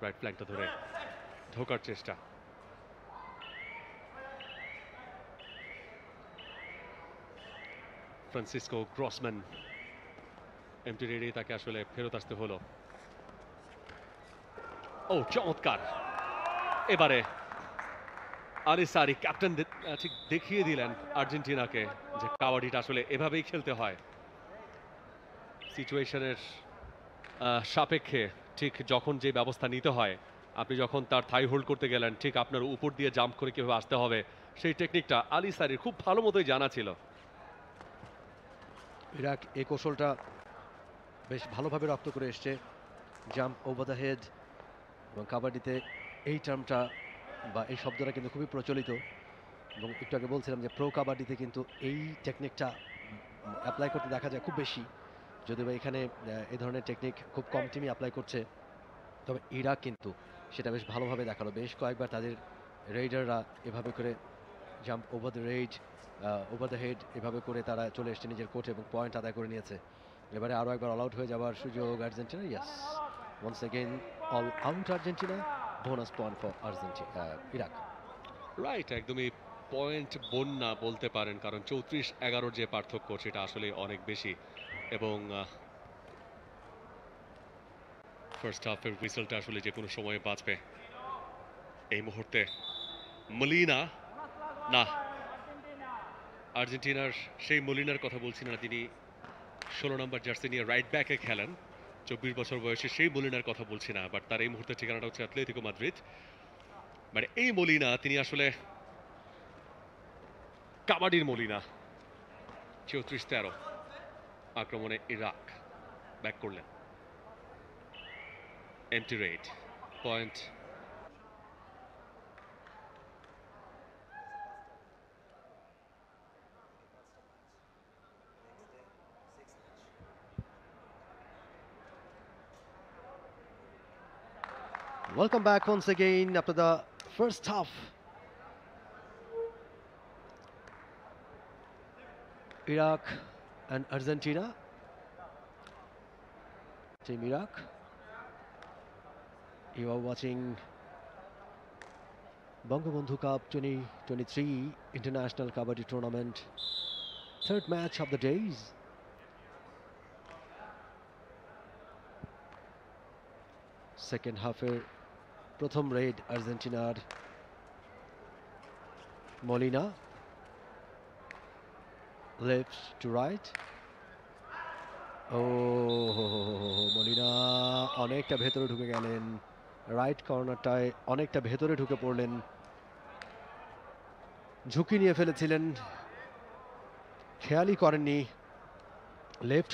Right ফ্ল্যাঙ্কটা ধরে ঢোকার চেষ্টা। ফ্রান্সিসকো গ্রসম্যান এমটি রেডি, তাকে আসলে ফেরত আসতে হলো। ও চমৎকার! এবারে আলী সারি ক্যাপ্টেন ঠিক দেখিয়ে দিলেন আর্জেন্টিনাকে যে কাবাডিটা আসলে এভাবেই খেলতে হয়। সিচুয়েশনের সাপেক্ষে ঠিক যখন যে ব্যবস্থা নিতে হয়, আপনি যখন তার থাই হোল্ড করতে গেলেন, ঠিক আপনার উপর দিয়ে জাম্প করে কিভাবে আসতে হবে, সেই টেকনিকটা আলী সারির খুব ভালো মতোই জানা ছিল। ইরাক এই কৌশলটা বেশ ভালোভাবে রপ্ত করে এসছে, জাম্প ওভার দ্য হেড। এবং কাবাডিতে এই টার্মটা বা এই শব্দটা কিন্তু খুবই প্রচলিত, এবং একটু আগে বলছিলাম যে প্রো কাবাডিতে কিন্তু এই টেকনিকটা অ্যাপ্লাই করতে দেখা যায় খুব বেশি, যদিও বা এখানে এই ধরনের টেকনিক খুব কম টিমই অ্যাপ্লাই করছে। তবে ইরাক কিন্তু সেটা বেশ ভালোভাবে দেখালো, বেশ কয়েকবার তাদের রেইডাররা এভাবে করে jump over the over the head এভাবে করে তারা চলে এসছে নিজের কোর্টে এবং পয়েন্ট আদায় করে নিয়েছে। এবারে আরও একবার অল আউট হয়ে যাওয়ার সুযোগ Argentina. Yes, once again all out Argentina, bonus point for Iraq. Right, একদমই পয়েন্ট বন্যা বলতে পারেন, কারণ 34-11 যে পার্থক্য সেটা আসলে অনেক বেশি। এবং ফার্স্ট হাফের হুইসেলটা আসলে যে কোনো সময়ে বাজবে। এই মুহূর্তে মলিনা, না, আর্জেন্টিনার সেই মলিনার কথা বলছি না, যিনি 16 নম্বর জার্সি নিয়ে রাইট ব্যাকে খেলেন, 24 বছর বয়সে সেই মলিনার কথা বলছি না, বাট তার এই মুহূর্তে ঠিকানাটা হচ্ছে অ্যাটলেটিকো মাদ্রিদ। মানে এই মলিনা, তিনি আসলে কাবাডির মলিনা। 34-13 আক্রমণে ইরাক ব্যাক করলেন। Empty raid point. Welcome back once again after the first half. Iraq and Argentina. Team Iraq, you are watching Bangabandhu Cup 2023 International Kabaddi Tournament. Third match of the days. Second half-এর প্রথম red আর্জেন্টিনার। Molina left to right. ও Molina অনেকটা ভেতরে ঢুকে গেলেন, right কর্নারটায় অনেকটা ভেতরে ঢুকে পড়লেন, ঝুঁকি নিয়ে ফেলেছিলেন, খেয়ালই করেননি লেফট